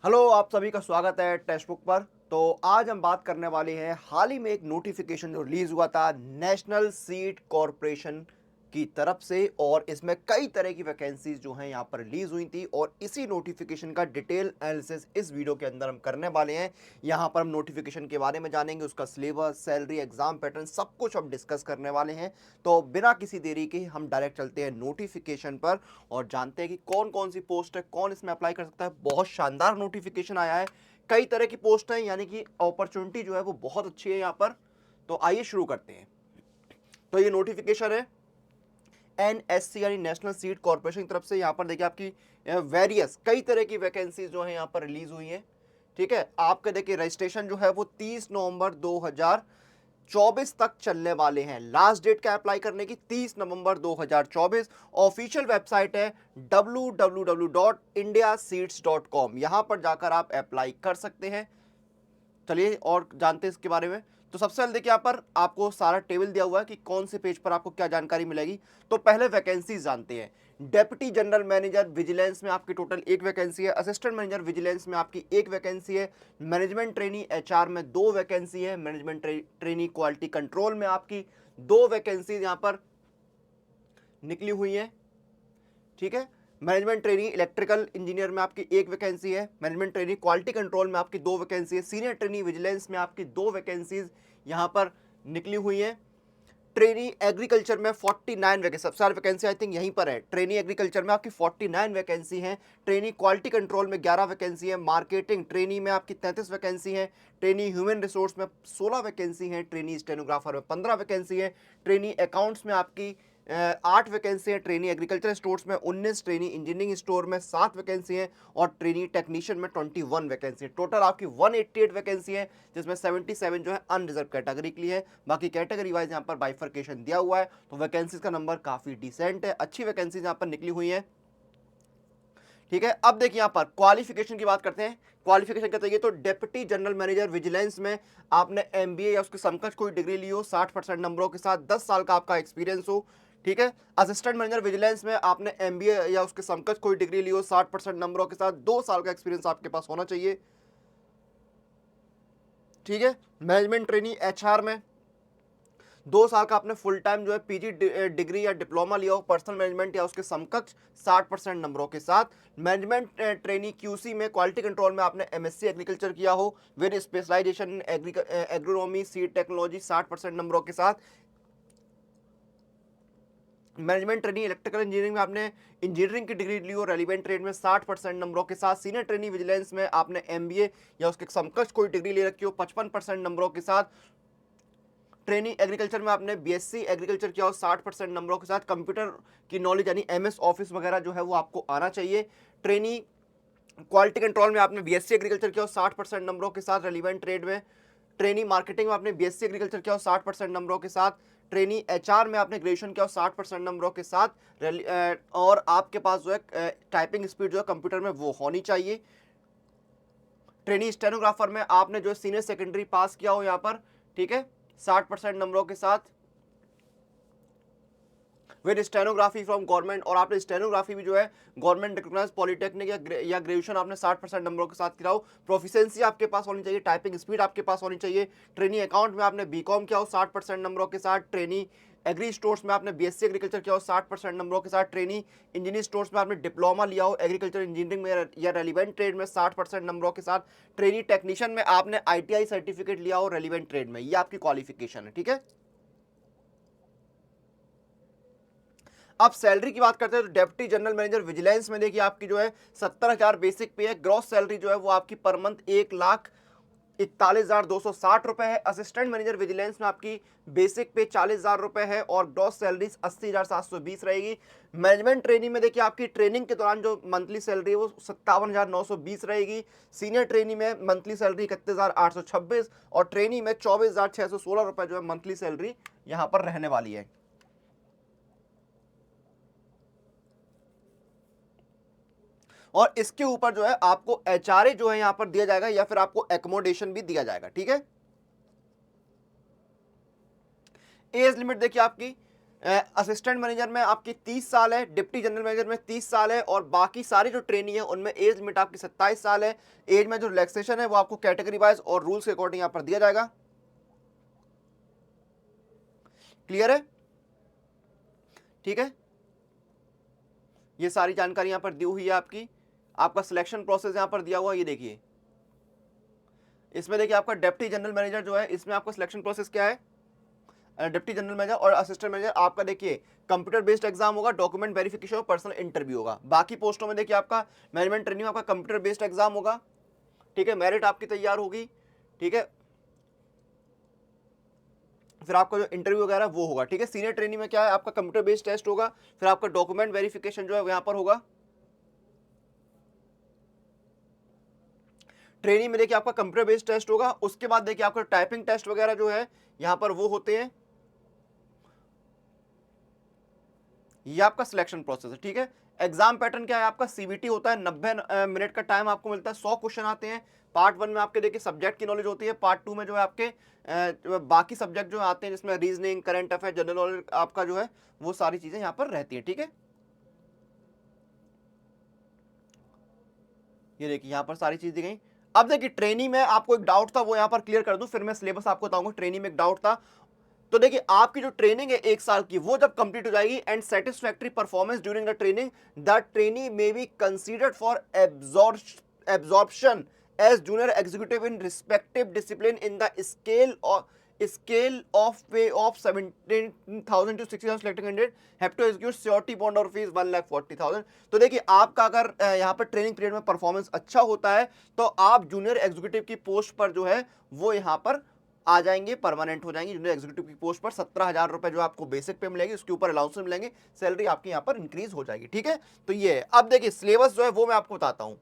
Hello, आप सभी का स्वागत है टेक्स्ट बुक पर। तो आज हम बात करने वाले हैं हाल ही में एक नोटिफिकेशन जो रिलीज हुआ था नेशनल सीड कॉरपोरेशन की तरफ से, और इसमें कई तरह की वैकेंसीज जो हैं यहाँ पर रिलीज हुई थी, और इसी नोटिफिकेशन का डिटेल एनालिसिस इस वीडियो के अंदर हम करने वाले हैं। यहाँ पर हम नोटिफिकेशन के बारे में जानेंगे, उसका सिलेबस, सैलरी, एग्जाम पैटर्न, सब कुछ हम डिस्कस करने वाले हैं। तो बिना किसी देरी के हम डायरेक्ट चलते हैं नोटिफिकेशन पर और जानते हैं कि कौन कौन सी पोस्ट है, कौन इसमें अप्लाई कर सकता है। बहुत शानदार नोटिफिकेशन आया है, कई तरह की पोस्ट है, यानी कि अपॉर्चुनिटी जो है वो बहुत अच्छी है यहाँ पर। तो आइए शुरू करते हैं। तो ये नोटिफिकेशन है एनएससी यानी नेशनल सीड कॉर्पोरेशन की तरफ से। यहाँ पर देखिए आपकी वेरियस कई तरह की वैकेंसीज जो है यहाँ पर रिलीज हुई है। ठीक है, आपका देखिए रजिस्ट्रेशन जो है वो 30 नवंबर 2024 तक चलने वाले हैं। लास्ट डेट क्या अप्लाई करने की, 30 नवंबर 2024। ऑफिशियल वेबसाइट है www.indiaseeds.com, यहां पर जाकर आप अप्लाई कर सकते हैं। चलिए और जानते हैं इसके बारे में। तो सबसे पहले देखिए यहाँ पर आपको सारा टेबल दिया हुआ है कि कौन से पेज पर आपको क्या जानकारी मिलेगी। तो पहले वैकेंसीज जानते हैं। डेप्यूटी जनरल मैनेजर विजिलेंस में आपकी टोटल एक वैकेंसी है। असिस्टेंट मैनेजर विजिलेंस में आपकी एक वैकेंसी है। मैनेजमेंट ट्रेनी एचआर में दो वैकेंसी है। मैनेजमेंट ट्रेनी क्वालिटी कंट्रोल में आपकी दो वैकेंसीज यहाँ पर निकली हुई है। ठीक है, मैनेजमेंट ट्रेनी इलेक्ट्रिकल इंजीनियर में आपकी एक वैकेंसी है। मैनेजमेंट ट्रेनी क्वालिटी कंट्रोल में आपकी दो वैकेंसी है। सीनियर ट्रेनी विजिलेंस में आपकी दो वैकेंसीज यहां पर निकली हुई है। ट्रेनी एग्रीकल्चर में 49 वैकेंसी, सबसे सारी वैकेंसी आई थिंक यहीं पर है। ट्रेनी एग्रीकल्चर में आपकी 49 वैकेंसी है। ट्रेनी क्वालिटी कंट्रोल में 11 वैकेंसी है। मार्केटिंग ट्रेनी में आपकी 33 वैकेंसी है। ट्रेनी ह्यूमन रिसोर्स में 16 वैकेंसी है। ट्रेनी स्टेनोग्राफर में 15 वैकेंसी है। ट्रेनी अकाउंट्स में आपकी 8 वैकेंसी है। ट्रेनी एग्रीकल्चर स्टोर्स में 19, ट्रेनी इंजीनियरिंग स्टोर में 7 वैकेंसी है, और ट्रेनी टेक्नीशियन में 21 वैकेंसी है। टोटल आपकी 188 वैकेंसी है, जिसमें 77 जो है अनरिजर्व कैटेगरी के लिए है। बाकी कैटेगरी वाइज यहाँ पर बाइफर्केशन दिया हुआ है। तो वैकेंसीज का नंबर काफी डिसेंट है, अच्छी वैकेंसीज यहाँ पर निकली हुई है। ठीक है, अब देखिए यहाँ पर क्वालिफिकेशन की बात करते हैं। क्वालिफिकेशन क्या चाहिए, तो डेप्यूटी जनरल मैनेजर विजिलेंस में आपने एमबीए या उसके समकक्ष कोई डिग्री ली हो 60% नंबरों के साथ, 10 साल का आपका एक्सपीरियंस हो। ठीक है, असिस्टेंट मैनेजर विजिलेंस में आपने एमबीए या उसके समकक्ष कोई डिग्री ली हो 60% नंबरों के साथ, 2 साल का एक्सपीरियंस आपके पास होना चाहिए। ठीक है, मैनेजमेंट ट्रेनी एचआर में 2 साल का आपने फुल टाइम जो है पीजी डिग्री या डिप्लोमा लिया हो पर्सनल मैनेजमेंट या उसके समकक्ष 60% नंबरों के साथ। मैनेजमेंट ट्रेनी क्यूसी में क्वालिटी कंट्रोल में आपने एमएससी एग्रीकल्चर किया हो with specialisation in agronomy seed technology 60% नंबरों के साथ। मैनेजमेंट ट्रेनी इलेक्ट्रिकल इंजीनियरिंग में आपने इंजीनियरिंग की डिग्री ली हो रेलिवेंट ट्रेड में 60% नंबरों के साथ। सीनियर ट्रेनी विजिलेंस में आपने एमबीए या उसके समकक्ष कोई डिग्री ले रखी हो 55% नंबरों के साथ। ट्रेनिंग एग्रीकल्चर में आपने बीएससी एग्रीकल्चर किया हो 60% नंबरों के साथ। कंप्यूटर की नॉलेज यानी एमएस ऑफिस वगैरह जो है वो आपको आना चाहिए। ट्रेनी क्वालिटी कंट्रोल में आपने बीएससी एग्रीकल्चर किया हो 60% नंबरों के साथ रेलिवेंट ट्रेड में। ट्रेनी मार्केटिंग में आपने बीएससी एग्रीकल्चर किया हो 60% नंबरों के साथ। ट्रेनी एचआर में आपने ग्रेजुएशन किया हो 60% नंबरों के साथ। और आपके पास जो है टाइपिंग स्पीड जो है कंप्यूटर में वो होनी चाहिए। ट्रेनी स्टेनोग्राफर में आपने जो सीनियर सेकेंडरी पास किया हो यहाँ पर, ठीक है, 60% नंबरों के साथ विद स्टेनोग्राफी फ्रॉम गवर्नमेंट, और आपने स्टेनोग्राफी भी जो है गवर्नमेंट रिकॉग्नाइज पॉलिटेक्निक या ग्रेजुएशन आपने 60% नंबरों के साथ किया हो। प्रोफिशिएंसी आपके पास होनी चाहिए, टाइपिंग स्पीड आपके पास होनी चाहिए। ट्रेनी अकाउंट में आपने बीकॉम किया हो 60% नंबरों के साथ। ट्रेनी एग्री स्टोर्स में आपने बीएससी एग्रीकल्चर किया हो 60% नंबरों के साथ। ट्रेनी इंजीनियरिंग स्टोर्स में आपने डिप्लोमा लिया हो एग्रीकल्चर इंजीनियरिंग में या रेलिवेंट ट्रेड में 60% नंबरों के साथ। ट्रेनी टेक्नीशियन में आपने आईटीआई सर्टिफिकेट लिया हो रेलिवेंट ट्रेड में, ये आपकी क्वालिफिकेशन है। ठीक है, अब सैलरी की बात करते हैं तो डेप्यूटी जनरल मैनेजर विजिलेंस में देखिए आपकी जो है 70,000 बेसिक पे है। ग्रॉस सैलरी जो है वो आपकी पर मंथ 1,41,260 रुपए है। असिस्टेंट मैनेजर विजिलेंस में आपकी बेसिक पे 40,000 रुपए है और ग्रॉस सैलरी 80,720 रहेगी। मैनेजमेंट ट्रेनिंग में देखिए आपकी ट्रेनिंग के दौरान जो मंथली सैलरी है वो 57,920 रहेगी। सीनियर ट्रेनी में मंथली सैलरी 31,826 और ट्रेनी में 24,616 रुपए जो है मंथली सैलरी यहां पर रहने वाली है। और इसके ऊपर जो है आपको एचआरए जो है यहां पर दिया जाएगा या फिर आपको एकोमोडेशन भी दिया जाएगा। ठीक है, एज लिमिट देखिए आपकी असिस्टेंट मैनेजर में आपकी 30 साल है, डिप्टी जनरल मैनेजर में 30 साल है, और बाकी सारी जो ट्रेनी है उनमें एज लिमिट आपकी 27 साल है। एज में जो रिलैक्सेशन है वो आपको कैटेगरी वाइज और रूल्स के अकॉर्डिंग यहाँ पर दिया जाएगा। क्लियर है? ठीक है, ये सारी जानकारी यहाँ पर दी हुई है आपकी। आपका सिलेक्शन प्रोसेस यहाँ पर दिया हुआ, ये देखिए इसमें देखिए आपका डिप्टी जनरल मैनेजर जो है इसमें आपका सिलेक्शन प्रोसेस क्या है, डिप्टी जनरल मैनेजर और असिस्टेंट मैनेजर आपका देखिए कंप्यूटर बेस्ड एग्जाम होगा, डॉक्यूमेंट वेरिफिकेशन और पर्सनल इंटरव्यू होगा। बाकी पोस्टों में देखिए आपका मैनेजमेंट ट्रेनिंग आपका कंप्यूटर बेस्ड एग्जाम होगा, ठीक है, मेरिट आपकी तैयार होगी, ठीक है, फिर आपका जो इंटरव्यू वगैरह वो होगा, ठीक है। सीनियर ट्रेनिंग में क्या है, आपका कंप्यूटर बेस्ड टेस्ट होगा, फिर आपका डॉक्यूमेंट वेरिफिकेशन जो है यहाँ पर होगा। ट्रेनिंग में देखिए आपका कंप्यूटर बेस्ड टेस्ट होगा, उसके बाद देखिए आपका टाइपिंग टेस्ट वगैरह जो है यहाँ पर वो होते हैं। ये आपका सिलेक्शन प्रोसेस है, ठीक है। एग्जाम पैटर्न क्या है आपका, सीबीटी होता है, 90 मिनट का टाइम आपको मिलता है, 100 क्वेश्चन आते हैं। पार्ट 1 में आपके देखिए सब्जेक्ट की नॉलेज होती है, पार्ट 2 में जो है आपके बाकी सब्जेक्ट जो आते हैं जिसमें reasoning, current affair, general knowledge आपका जो है वो सारी चीजें यहाँ पर रहती है, ठीक है। ये देखिए यहाँ पर सारी चीज दी गई। अब देखिए ट्रेनिंग में आपको एक डाउट था वो यहाँ पर क्लियर कर दूं, फिर मैं सिलेबस आपको बताऊंगा। ट्रेनिंग में एक डाउट था, तो देखिए आपकी जो ट्रेनिंग है 1 साल की वो जब कंप्लीट हो जाएगी and satisfactory performance during the training, the trainee may be considered for absorption as junior executive in respective discipline in the scale of pay of 17,000 to 60,000 selected candidate have to execute surety bond और fees 1,40,000। तो देखिए आपका अगर यहाँ पर training period में performance अच्छा होता है तो आप जूनियर एग्जीक्यूटिव की पोस्ट पर जो है वो यहाँ पर आ जाएंगे, परमानेंट हो जाएंगे। जूनियर एग्जीक्यूटिव की पोस्ट पर 17,000 रुपए जो आपको बेसिक पे मिलेगी, उसके ऊपर अलाउंस मिलेंगे, सैलरी आपकी यहाँ पर इंक्रीज हो जाएगी, ठीक है। तो ये है। अब देखिए सिलेबस जो है वो मैं आपको बताता हूँ।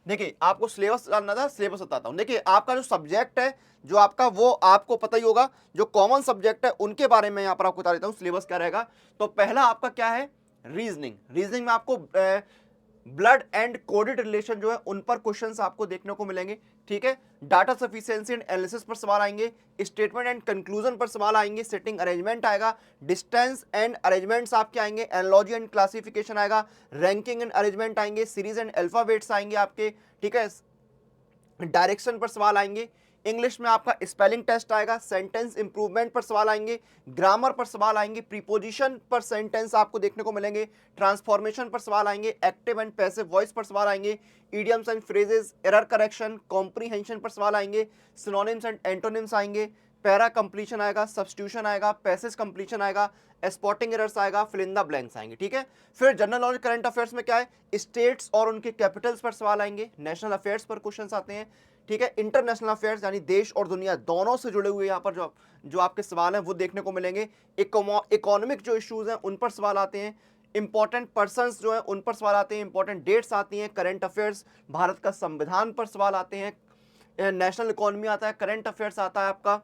देखिए आपको सिलेबस जानना था, सिलेबस बताता हूं। देखिए आपका जो सब्जेक्ट है जो आपका वो आपको पता ही होगा, जो कॉमन सब्जेक्ट है उनके बारे में यहां पर आपको बता देता हूं सिलेबस क्या रहेगा। तो पहला आपका क्या है, रीजनिंग। रीजनिंग में आपको ब्लड एंड कोडेड रिलेशन जो है उन पर क्वेश्चंस आपको देखने को मिलेंगे, ठीक है। डाटा सफिशिएंसी एंड एनालिसिस पर सवाल आएंगे, स्टेटमेंट एंड कंक्लूजन पर सवाल आएंगे, सेटिंग अरेंजमेंट आएगा, डिस्टेंस एंड अरेंजमेंट्स आपके आएंगे, एनालॉजी एंड क्लासिफिकेशन आएगा, रैंकिंग एंड अरेंजमेंट आएंगे, सीरीज एंड अल्फाबेट्स आएंगे आपके, ठीक है। डायरेक्शन पर सवाल आएंगे, इंग्लिश में आपका स्पेलिंग टेस्ट आएगा, सेंटेंस इंप्रूवमेंट पर सवाल आएंगे, ग्रामर पर सवाल आएंगे, प्रीपोजिशन पर सेंटेंस आपको देखने को मिलेंगे, ट्रांसफॉर्मेशन पर सवाल आएंगे, एक्टिव एंड पैसिव वॉइस पर सवाल आएंगे, idioms and phrases, error correction, comprehension पर सवाल आएंगे, सिनोनिम्स एंड एंटोनिम्स आएंगे, पैरा कंप्लीशन आएगा, सब्स्टिट्यूशन आएगा, पैसेज कंप्लीशन आएगा, स्पॉटिंग एरर्स आएगा, फिल इन द ब्लैंक्स आएंगे, ठीक है। फिर जनरल नॉलेज करंट अफेयर्स में क्या है, स्टेट्स और उनके कैपिटल्स पर सवाल आएंगे, नेशनल अफेयर्स पर क्वेश्चंस आते हैं, ठीक है। इंटरनेशनल अफेयर्स यानी देश और दुनिया दोनों से जुड़े हुए यहाँ पर जो आपके सवाल हैं वो देखने को मिलेंगे। इकोनॉमिक जो इश्यूज हैं उन पर सवाल आते हैं, इंपॉर्टेंट पर्संस जो हैं उन पर सवाल आते हैं, इंपॉर्टेंट डेट्स आती हैं, करंट अफेयर्स, भारत का संविधान पर सवाल आते हैं, नेशनल इकोनॉमी आता है, करंट अफेयर्स आता है आपका,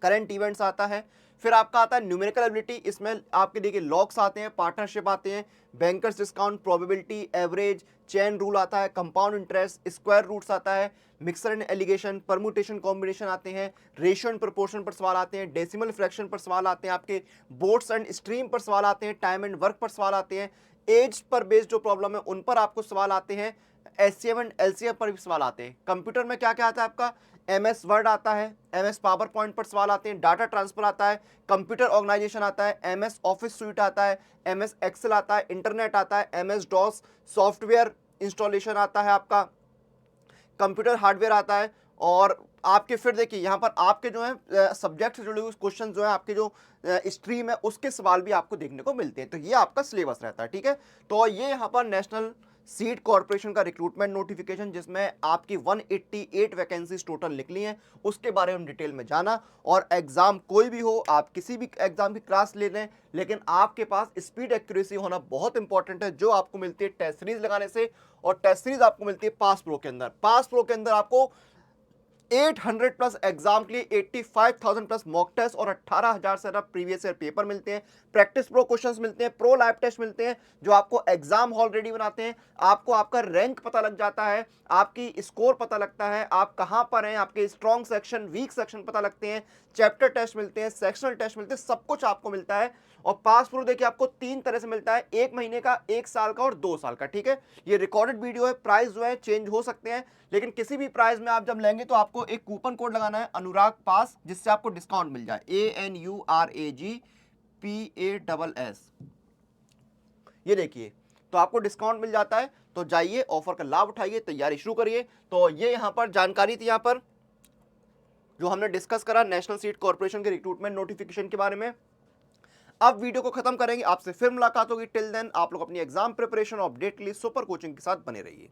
करंट इवेंट्स आता है। फिर आपका आता है न्यूमेरिकल एबिलिटी, इसमें आपके देखिए लॉग्स आते हैं, पार्टनरशिप आते हैं, bankers discount, probability, average, chain rule आता है, कंपाउंड इंटरेस्ट, स्क्वायर रूट्स आता है, mixer and allegation, permutation combination आते हैं, रेशियो एंड प्रोपोर्शन पर सवाल आते हैं, डेसिमल फ्रैक्शन पर सवाल आते हैं, आपके बोट्स एंड स्ट्रीम पर सवाल आते हैं, टाइम एंड वर्क पर सवाल आते हैं, एज पर बेस्ड जो प्रॉब्लम है उन पर आपको सवाल आते हैं, एचसीएम एंड एलसीएम पर भी सवाल आते हैं। कंप्यूटर में क्या क्या आता है आपका, एमएस वर्ड आता है, एमएस पावर पॉइंट पर सवाल आते हैं, डाटा ट्रांसफर आता है, कंप्यूटर ऑर्गेनाइजेशन आता है, एमएस ऑफिस सूट आता है, एमएस एक्सेल आता है, इंटरनेट आता है, एमएस डॉस सॉफ्टवेयर इंस्टॉलेशन आता है आपका, कंप्यूटर हार्डवेयर आता है। और आपके फिर देखिए यहाँ पर आपके जो है सब्जेक्ट से जुड़े हुए क्वेश्चन जो है आपके जो स्ट्रीम है उसके सवाल भी आपको देखने को मिलते हैं। तो ये आपका सिलेबस रहता है, ठीक है। तो ये यहाँ पर नेशनल सीड कॉर्पोरेशन का रिक्रूटमेंट नोटिफिकेशन जिसमें आपकी 188 वैकेंसीज टोटल निकली हैं उसके बारे में डिटेल में जाना। और एग्जाम कोई भी हो, आप किसी भी एग्जाम की क्लास ले लें, लेकिन आपके पास स्पीड एक्यूरेसी होना बहुत इंपॉर्टेंट है, जो आपको मिलती है टेस्ट सीरीज लगाने से। और टेस्ट सीरीज आपको मिलती है पास प्रो के अंदर। पास प्रो के अंदर आपको 800 प्लस एग्जाम के लिए 85,000 प्लस मॉक टेस्ट और 18,000 से ज्यादा प्रीवियस ईयर पेपर मिलते हैं, प्रैक्टिस प्रो क्वेश्चंस मिलते हैं, प्रो लाइव टेस्ट मिलते हैं जो आपको एग्जाम हॉल रेडी बनाते हैं। आपको आपका रैंक पता लग जाता है, आपकी स्कोर पता लगता है, आप कहां पर हैं, आपके स्ट्रॉन्ग सेक्शन वीक सेक्शन पता लगते हैं, चैप्टर टेस्ट मिलते हैं, सेक्शनल टेस्ट मिलते हैं, सब कुछ आपको मिलता है। और पास प्रूफ देखिए आपको 3 तरह से मिलता है, 1 महीने का, 1 साल का और 2 साल का। ठीक है, ये रिकॉर्डेड वीडियो है, प्राइस जो है चेंज हो सकते हैं, लेकिन किसी भी प्राइस में आप जब लेंगे तो आपको एक कूपन कोड लगाना है अनुराग पास, जिससे आपको डिस्काउंट मिल जाए, ANURAGPASS। ये देखिए, तो आपको डिस्काउंट मिल जाता है। तो जाइए, ऑफर का लाभ उठाइए, तैयारी शुरू करिए। तो ये यहां पर जानकारी थी, यहां पर जो हमने डिस्कस करा नेशनल सीट कॉर्पोरेशन के रिक्रूटमेंट नोटिफिकेशन के बारे में। अब वीडियो को खत्म करेंगे, आपसे फिर मुलाकात होगी। टिल देन आप लोग अपनी एग्जाम प्रिपरेशन और अपडेट के लिए सुपर कोचिंग के साथ बने रहिए।